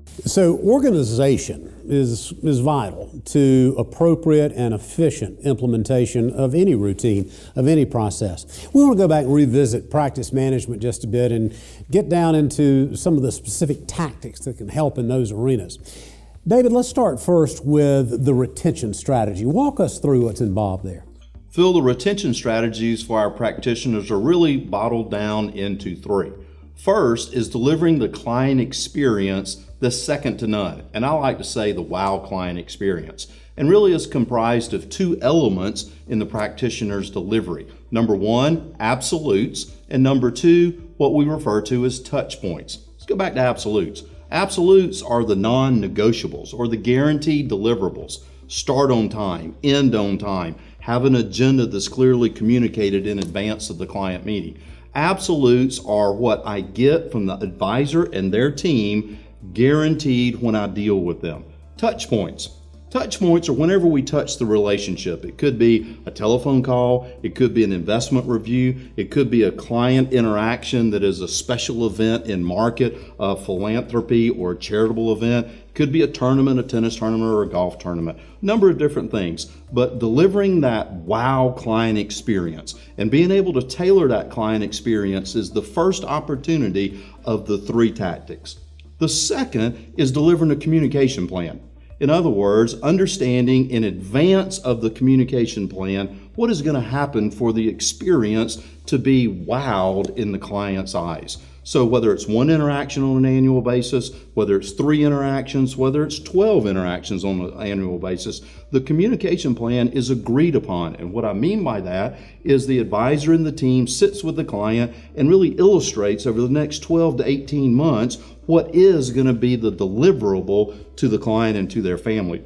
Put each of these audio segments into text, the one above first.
So organization is vital to appropriate and efficient implementation of any routine, of any process. We want to go back and revisit practice management just a bit and get down into some of the specific tactics that can help in those arenas. David, let's start first with the retention strategy. Walk us through what's involved there. Phil, the retention strategies for our practitioners are really bottled down into three. First is delivering the client experience that's second to none, and I like to say the wow client experience, and really is comprised of two elements in the practitioner's delivery. Number one, absolutes, and number two, what we refer to as touch points. Let's go back to absolutes. Absolutes are the non-negotiables or the guaranteed deliverables. Start on time, end on time, have an agenda that's clearly communicated in advance of the client meeting. Absolutes are what I get from the advisor and their team guaranteed when I deal with them. Touch points. Touch points are whenever we touch the relationship. It could be a telephone call, it could be an investment review, it could be a client interaction that is a special event in market, a philanthropy or a charitable event. It could be a tournament, a tennis tournament or a golf tournament. Number of different things, but delivering that wow client experience and being able to tailor that client experience is the first opportunity of the three tactics. The second is delivering a communication plan. In other words, understanding in advance of the communication plan what is going to happen for the experience to be wowed in the client's eyes. So whether it's one interaction on an annual basis, whether it's 3 interactions, whether it's 12 interactions on an annual basis, the communication plan is agreed upon. And what I mean by that is the advisor and the team sits with the client and really illustrates over the next 12 to 18 months what is going to be the deliverable to the client and to their family.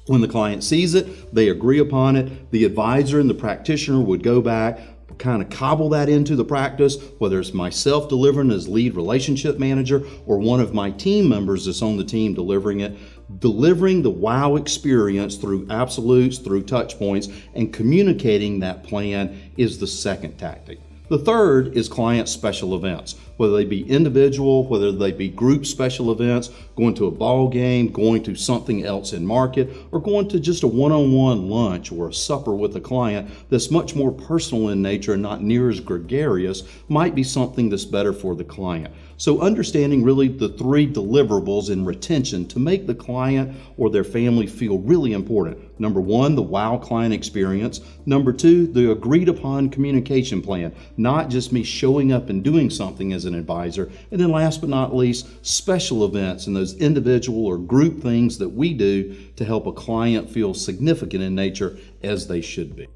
When the client sees it, they agree upon it, the advisor and the practitioner would go back, kind of cobble that into the practice, whether it's myself delivering as lead relationship manager or one of my team members that's on the team delivering it. Delivering the wow experience through absolutes, through touch points, and communicating that plan is the second tactic. The third is client special events, whether they be individual, whether they be group special events, going to a ball game, going to something else in market, or going to just a one-on-one lunch or a supper with a client that's much more personal in nature and not near as gregarious might be something that's better for the client. So understanding really the three deliverables in retention to make the client or their family feel really important. Number one, the wow client experience. Number two, the agreed upon communication plan, not just me showing up and doing something as an advisor. And then last but not least, special events and those individual or group things that we do to help a client feel significant in nature as they should be.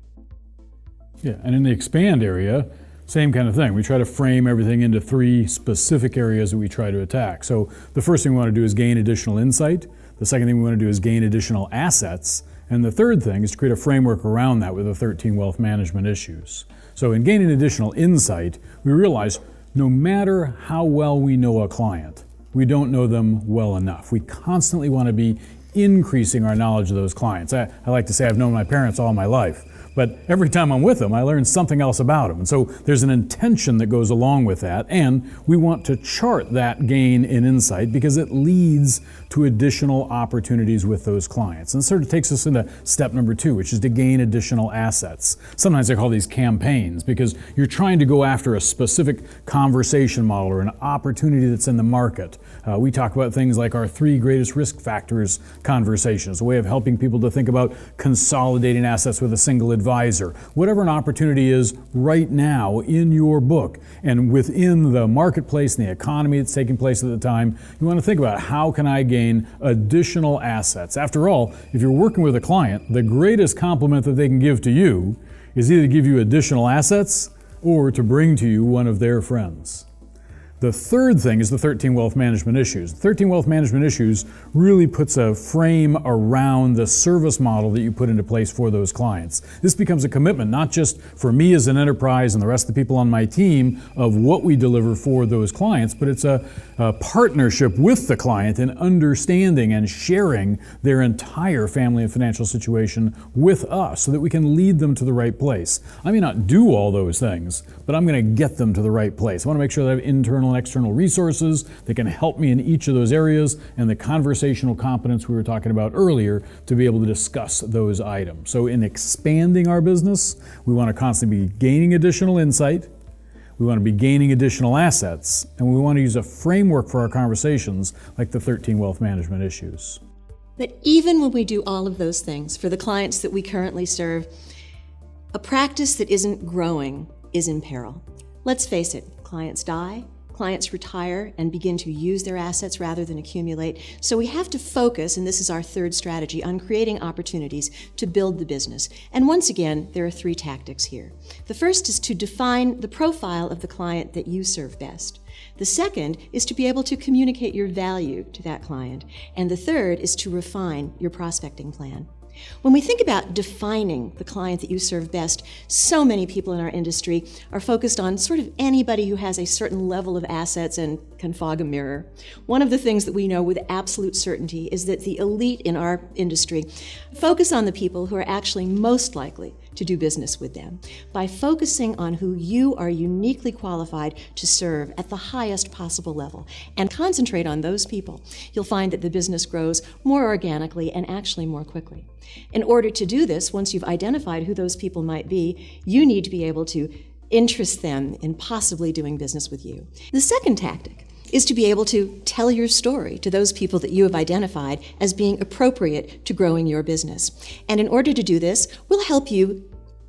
Yeah, and in the expand area, same kind of thing. We try to frame everything into three specific areas that we try to attack. So the first thing we want to do is gain additional insight. The second thing we want to do is gain additional assets. And the third thing is to create a framework around that with the 13 wealth management issues. So in gaining additional insight, we realize no matter how well we know a client, we don't know them well enough. We constantly want to be increasing our knowledge of those clients. I like to say I've known my parents all my life. But every time I'm with them, I learn something else about them. And so there's an intention that goes along with that. And we want to chart that gain in insight because it leads to additional opportunities with those clients. And it sort of takes us into step number 2, which is to gain additional assets. Sometimes I call these campaigns because you're trying to go after a specific conversation model or an opportunity that's in the market. We talk about things like our 3 greatest risk factors conversations, a way of helping people to think about consolidating assets with a single advisor. Whatever an opportunity is right now in your book and within the marketplace and the economy that's taking place at the time, you want to think about how can I gain additional assets. After all, if you're working with a client, the greatest compliment that they can give to you is either to give you additional assets or to bring to you one of their friends. The third thing is the 13 wealth management issues. 13 wealth management issues really puts a frame around the service model that you put into place for those clients. This becomes a commitment, not just for me as an enterprise and the rest of the people on my team of what we deliver for those clients, but it's a partnership with the client in understanding and sharing their entire family and financial situation with us so that we can lead them to the right place. I may not do all those things, but I'm going to get them to the right place. I want to make sure that I have internal internal and external resources that can help me in each of those areas, and the conversational competence we were talking about earlier to be able to discuss those items. So in expanding our business, we want to constantly be gaining additional insight, we want to be gaining additional assets, and we want to use a framework for our conversations like the 13 wealth management issues. But even when we do all of those things for the clients that we currently serve, a practice that isn't growing is in peril. Let's face it, clients die, clients retire and begin to use their assets rather than accumulate. So we have to focus, and this is our third strategy, on creating opportunities to build the business. And once again, there are 3 tactics here. The first is to define the profile of the client that you serve best. The second is to be able to communicate your value to that client. And the third is to refine your prospecting plan. When we think about defining the client that you serve best, so many people in our industry are focused on sort of anybody who has a certain level of assets and can fog a mirror. One of the things that we know with absolute certainty is that the elite in our industry focus on the people who are actually most likely to do business with them. By focusing on who you are uniquely qualified to serve at the highest possible level and concentrate on those people, you'll find that the business grows more organically and actually more quickly. In order to do this, once you've identified who those people might be, you need to be able to interest them in possibly doing business with you. The second tactic is to be able to tell your story to those people that you have identified as being appropriate to growing your business. And in order to do this, we'll help you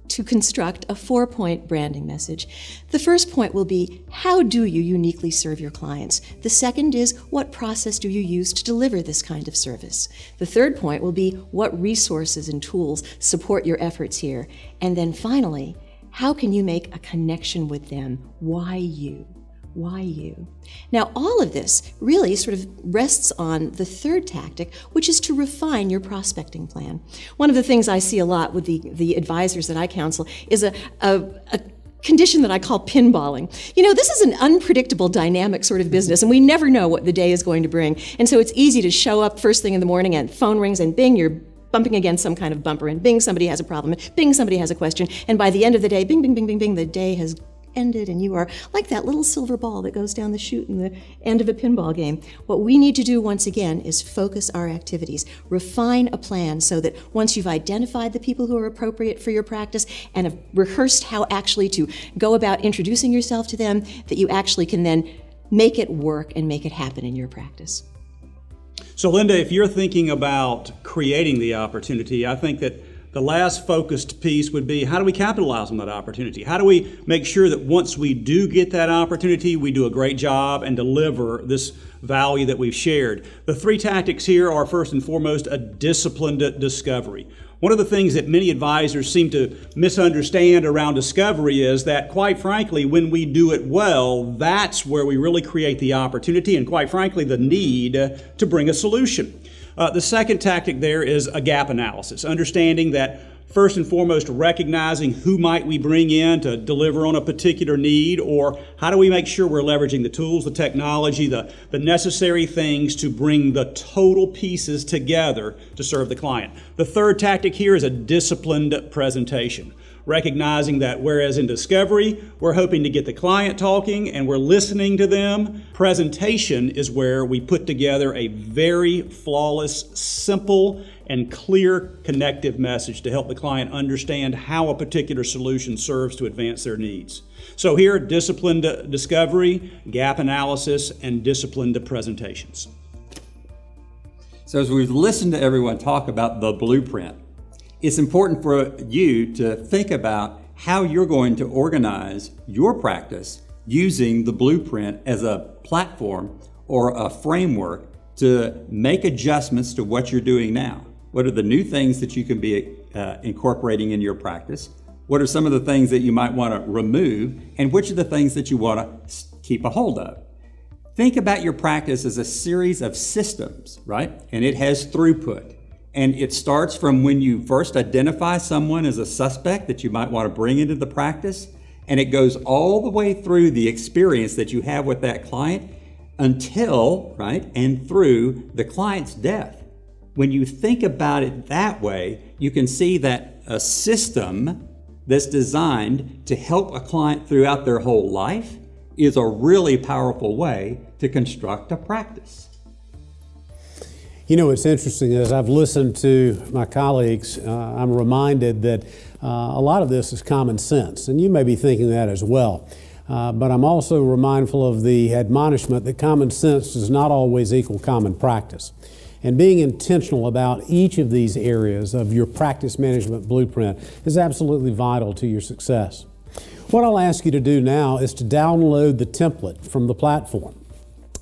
to construct a 4-point branding message. The first point will be, how do you uniquely serve your clients? The second is, what process do you use to deliver this kind of service? The third point will be, what resources and tools support your efforts here? And then finally, how can you make a connection with them? Why you? Why you? Now, all of this really sort of rests on the third tactic, which is to refine your prospecting plan. One of the things I see a lot with the advisors that I counsel is a condition that I call pinballing. You know, this is an unpredictable, dynamic sort of business, and we never know what the day is going to bring. And so it's easy to show up first thing in the morning and phone rings and bing, you're bumping against some kind of bumper, and bing, somebody has a problem, and bing, somebody has a question, and by the end of the day, bing, bing, bing, bing, bing, the day has ended, and you are like that little silver ball that goes down the chute in the end of a pinball game. What we need to do once again is focus our activities, refine a plan so that once you've identified the people who are appropriate for your practice and have rehearsed how actually to go about introducing yourself to them, that you actually can then make it work and make it happen in your practice. So Linda, if you're thinking about creating the opportunity, I think that the last focused piece would be, how do we capitalize on that opportunity? How do we make sure that once we do get that opportunity, we do a great job and deliver this value that we've shared? The 3 tactics here are, first and foremost, a disciplined discovery. One of the things that many advisors seem to misunderstand around discovery is that, quite frankly, when we do it well, that's where we really create the opportunity and, quite frankly, the need to bring a solution. The second tactic there is a gap analysis, understanding that first and foremost recognizing who might we bring in to deliver on a particular need, or how do we make sure we're leveraging the tools, the technology, the necessary things to bring the total pieces together to serve the client. The third tactic here is a disciplined presentation, recognizing that whereas in discovery, we're hoping to get the client talking and we're listening to them, presentation is where we put together a very flawless, simple, and clear connective message to help the client understand how a particular solution serves to advance their needs. So here, disciplined discovery, gap analysis, and disciplined presentations. So as we've listened to everyone talk about the blueprint, it's important for you to think about how you're going to organize your practice using the blueprint as a platform or a framework to make adjustments to what you're doing now. What are the new things that you can be incorporating in your practice? What are some of the things that you might want to remove? And which are the things that you want to keep a hold of? Think about your practice as a series of systems, right? And it has throughput. And it starts from when you first identify someone as a suspect that you might want to bring into the practice, and it goes all the way through the experience that you have with that client until, right, and through the client's death. When you think about it that way, you can see that a system that's designed to help a client throughout their whole life is a really powerful way to construct a practice. You know, what's interesting is I've listened to my colleagues, I'm reminded that a lot of this is common sense, and you may be thinking that as well. But I'm also mindful of the admonishment that common sense does not always equal common practice. And being intentional about each of these areas of your practice management blueprint is absolutely vital to your success. What I'll ask you to do now is to download the template from the platform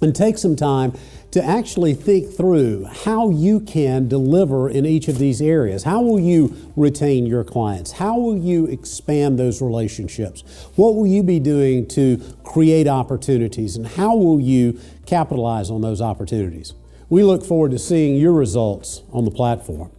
and take some time to actually think through how you can deliver in each of these areas. How will you retain your clients? How will you expand those relationships? What will you be doing to create opportunities, and how will you capitalize on those opportunities? We look forward to seeing your results on the platform.